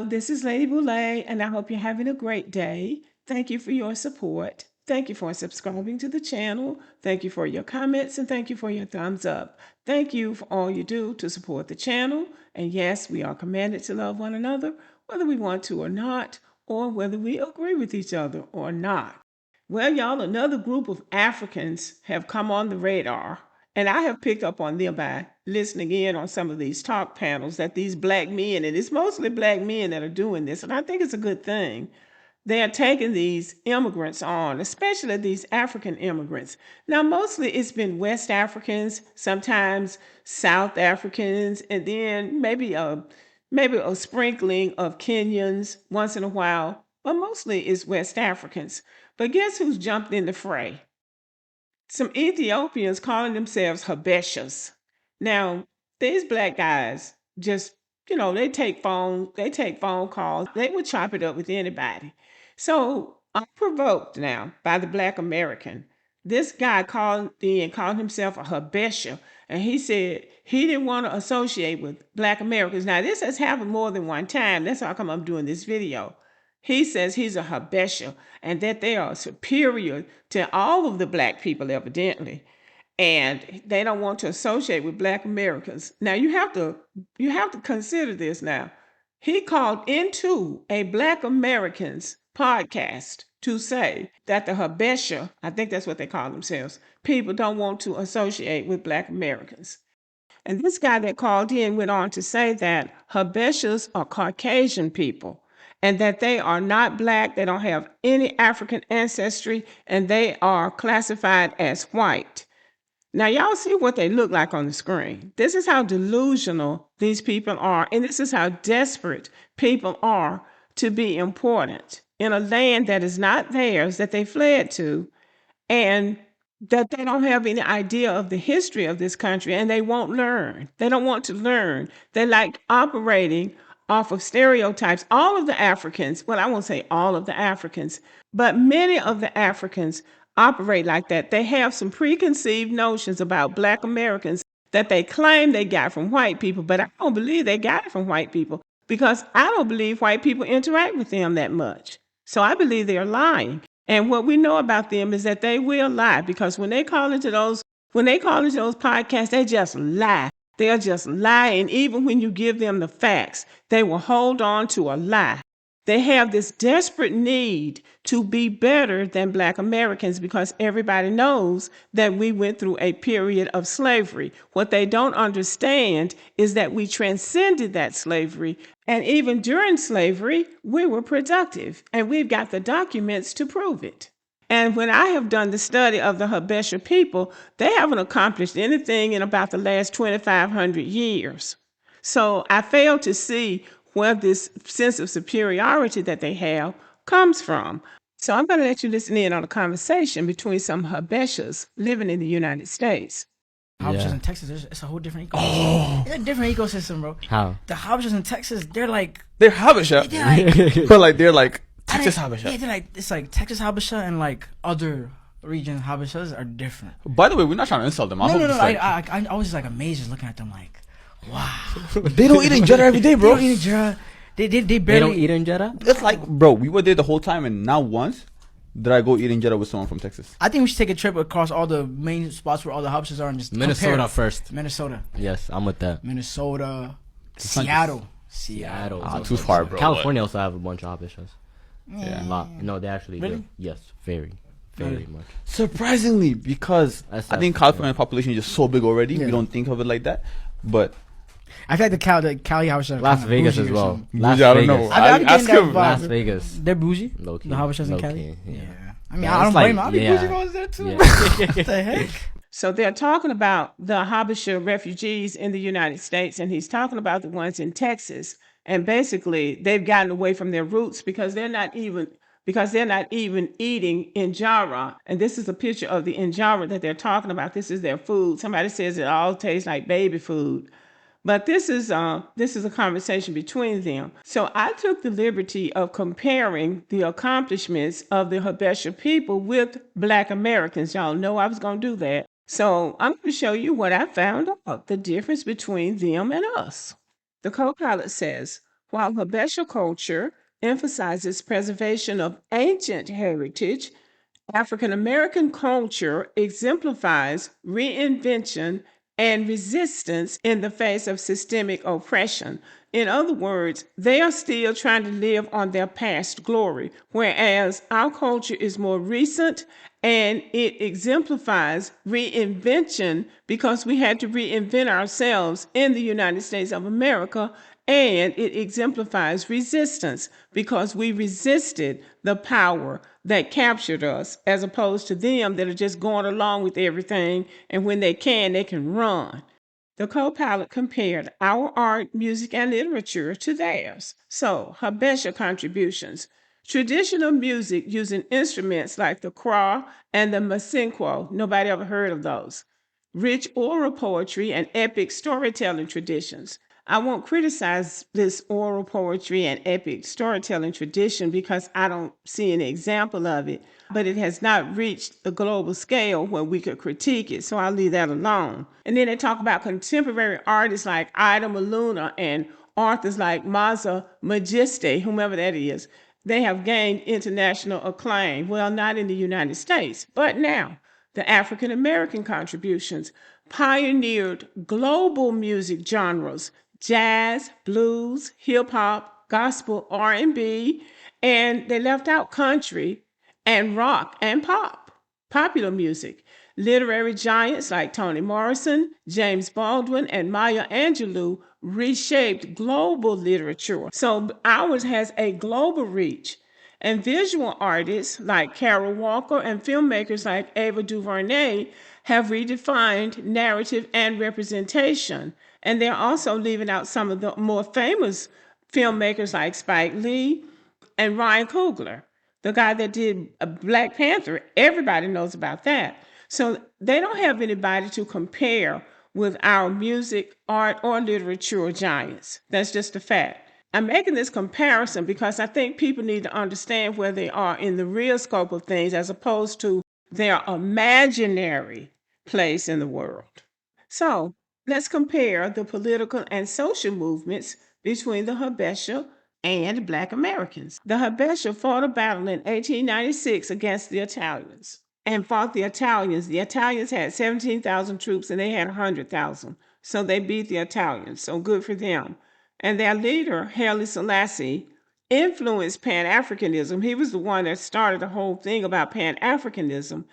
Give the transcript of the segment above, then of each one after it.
This is Lady Boulay, and I hope you're having a great day. Thank you for your support. Thank you for subscribing to the channel. Thank you for your comments, and thank you for your thumbs up. Thank you for all you do to support the channel. And yes, we are commanded to love one another, whether we want to or not, or whether we agree with each other or not. Well, y'all, another group of Africans have come on the radar. And I have picked up on them by listening in on some of these talk panels that these black men, and it's mostly black men that are doing this, and I think it's a good thing. They are taking these immigrants on, especially these African immigrants. Now, mostly it's been West Africans, sometimes South Africans, and then maybe a sprinkling of Kenyans once in a while, but mostly it's West Africans. But guess who's jumped in the fray? Some Ethiopians calling themselves Habeshas. Now, these black guys just, they take phone calls. They would chop it up with anybody. So I'm provoked now by the Blck American. This guy called himself a Habesha, and he said he didn't want to associate with Blck Americans. Now, this has happened more than one time. That's how come I'm doing this video. He says he's a Habesha and that they are superior to all of the black people, evidently. And they don't want to associate with Blck Americans. Now, you have to consider this now. He called into a Blck Americans podcast to say that the Habesha, I think that's what they call themselves, people don't want to associate with Blck Americans. And this guy that called in went on to say that Habeshas are Caucasian people and that they are not black, they don't have any African ancestry, and they are classified as white. Now, y'all see what they look like on the screen. This is how delusional these people are, and this is how desperate people are to be important in a land that is not theirs, that they fled to, and that they don't have any idea of the history of this country, and they won't learn. They don't want to learn. They like operating off of stereotypes. All of the Africans, well, I won't say all of the Africans, but many of the Africans operate like that. They have some preconceived notions about Blck Americans that they claim they got from white people, but I don't believe they got it from white people because I don't believe white people interact with them that much. So I believe they're lying. And what we know about them is that they will lie because when they call into those podcasts, they just lie. They'll just lie. And even when you give them the facts, they will hold on to a lie. They have this desperate need to be better than Blck Americans because everybody knows that we went through a period of slavery. What they don't understand is that we transcended that slavery. And even during slavery, we were productive. And we've got the documents to prove it. And when I have done the study of the Habesha people, they haven't accomplished anything in about the last 2,500 years. So I fail to see where this sense of superiority that they have comes from. So I'm going to let you listen in on a conversation between some Habeshas living in the United States. Habeshas in Texas, it's a whole different ecosystem. It's a different ecosystem, bro. How? The Habeshas in Texas, they're Habesha, but they're like Texas Habesha. Yeah, it's like Texas Habesha and like other region Habeshas are different. By the way, we're not trying to insult them. No. I was just like amazed just looking at them like, wow. They don't eat injera every day, bro. They don't eat injera. They barely don't eat injera? It's like, bro, we were there the whole time, and not once did I go eat injera with someone from Texas. I think we should take a trip across all the main spots where all the Habeshas are and just Minnesota compare. first. Minnesota. Yes, I'm with that. Minnesota. Seattle. Too far, bro. California also have a bunch of Habeshas. Yeah. A lot. No, they actually Really? do. Yes, very much. Surprisingly, because I think California population is just so big already, we don't think of it like that. But I feel like the Cali Habeshas are Las kinda Vegas bougie as or well. something. Las I don't Vegas. know. I'm getting that vibe. Las Vegas. They're bougie. Low key. The Habeshas in Low Cali. key, yeah. I mean, Yeah, I don't it's blame them. like- I'll be yeah. bougie if I was there too. Yeah. What the heck? So they're talking about the Habesha refugees in the United States, and he's talking about the ones in Texas. And basically, they've gotten away from their roots because they're not even eating injera. And this is a picture of the injera that they're talking about. This is their food. Somebody says it all tastes like baby food. But this is a conversation between them. So I took the liberty of comparing the accomplishments of the Habesha people with Blck Americans. Y'all know I was going to do that. So I'm going to show you what I found out, the difference between them and us. The co-pilot says, While Habesha culture emphasizes preservation of ancient heritage, African American culture exemplifies reinvention and resistance in the face of systemic oppression. In other words, they are still trying to live on their past glory, whereas our culture is more recent and it exemplifies reinvention because we had to reinvent ourselves in the United States of America, and it exemplifies resistance because we resisted the power that captured us as opposed to them that are just going along with everything, and when they can run. The co-pilot compared our art, music, and literature to theirs. So, Habesha contributions. Traditional music using instruments like the kra and the masinqo. Nobody ever heard of those. Rich oral poetry and epic storytelling traditions. I won't criticize this oral poetry and epic storytelling tradition because I don't see an example of it, but it has not reached the global scale where we could critique it, so I'll leave that alone. And then they talk about contemporary artists like Ida Maluna and authors like Maza Majeste, whomever that is. They have gained international acclaim. Well, not in the United States, but now. The African American contributions pioneered global music genres, jazz, blues, hip hop, gospel, R&B, and they left out country and rock and pop, popular music. Literary giants like Toni Morrison, James Baldwin, and Maya Angelou reshaped global literature. So ours has a global reach. And visual artists like Carol Walker and filmmakers like Ava DuVernay have redefined narrative and representation. And they're also leaving out some of the more famous filmmakers like Spike Lee and Ryan Coogler, the guy that did Black Panther. Everybody knows about that. So they don't have anybody to compare with our music, art, or literature giants. That's just a fact. I'm making this comparison because I think people need to understand where they are in the real scope of things as opposed to their imaginary place in the world. So let's compare the political and social movements between the Habesha and Blck Americans. The Habesha fought a battle in 1896 against the Italians and fought the Italians. The Italians had 17,000 troops and they had 100,000. So they beat the Italians. So good for them. And their leader, Haile Selassie, influenced Pan-Africanism. He was the one that started the whole thing about Pan-Africanism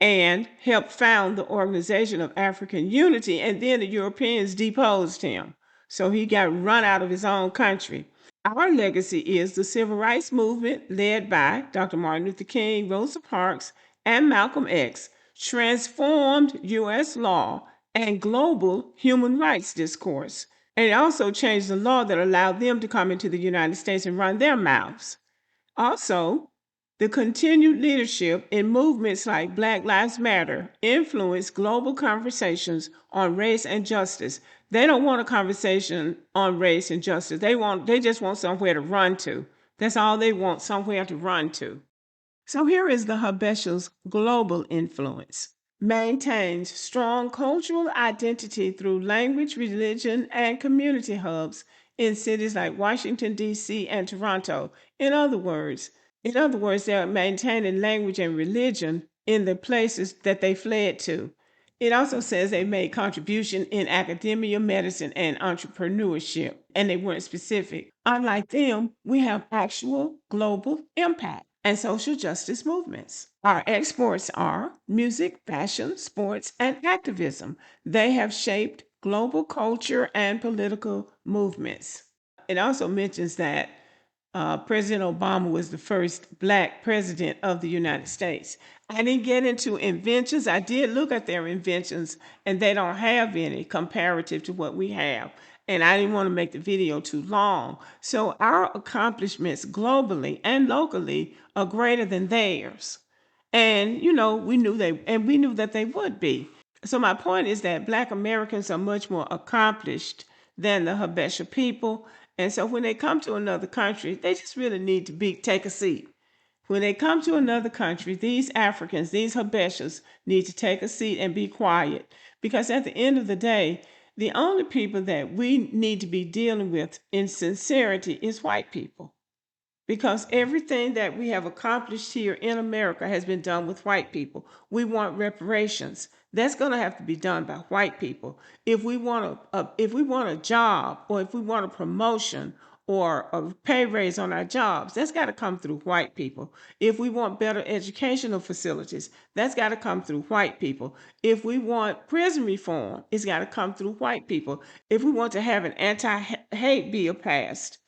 and helped found the Organization of African Unity. And then the Europeans deposed him. So he got run out of his own country. Our legacy is the civil rights movement led by Dr. Martin Luther King, Rosa Parks, and Malcolm X, transformed U.S. law and global human rights discourse. And it also changed the law that allowed them to come into the United States and run their mouths. Also, the continued leadership in movements like Black Lives Matter influenced global conversations on race and justice. They don't want a conversation on race and justice. They just want somewhere to run to. That's all they want, somewhere to run to. So here is the Habesha's global influence. Maintains strong cultural identity through language, religion, and community hubs in cities like Washington, D.C. and Toronto. In other words, they're maintaining language and religion in the places that they fled to. It also says they made contribution in academia, medicine, and entrepreneurship, and they weren't specific. Unlike them, we have actual global impact and social justice movements. Our exports are music, fashion, sports, and activism. They have shaped global culture and political movements. It also mentions that President Obama was the first Black president of the United States. I didn't get into inventions. I did look at their inventions, and they don't have any comparative to what we have. And I didn't want to make the video too long. So our accomplishments globally and locally are greater than theirs. And, we knew that they would be. So my point is that Black Americans are much more accomplished than the Habesha people. And so when they come to another country, they just really need to take a seat. When they come to another country, these Africans, these Habeshas, need to take a seat and be quiet. Because at the end of the day, The only people that we need to be dealing with in sincerity is white people. Because everything that we have accomplished here in America has been done with white people. We want reparations. That's going to have to be done by white people. If we want a job, or if we want a promotion or a pay raise on our jobs, that's got to come through white people. If we want better educational facilities, that's got to come through white people. If we want prison reform, it's got to come through white people. If we want to have an anti-hate bill passed,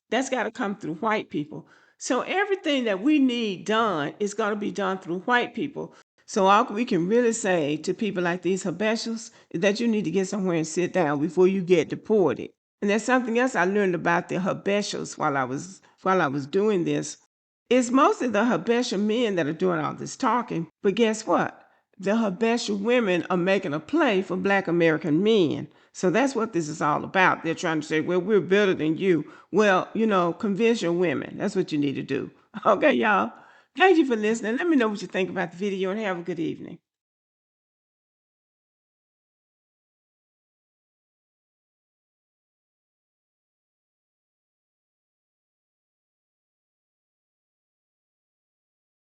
that's got to come through white people. So everything that we need done is going to be done through white people. So all we can really say to people like these Habeshas is that you need to get somewhere and sit down before you get deported. And there's something else I learned about the Habeshas while I was doing this. It's mostly the Habesha men that are doing all this talking. But guess what? The Habesha women are making a play for Blck American men. So that's what this is all about. They're trying to say, well, we're better than you. Well, convince your women. That's what you need to do. Okay, y'all. Thank you for listening. Let me know what you think about the video and have a good evening.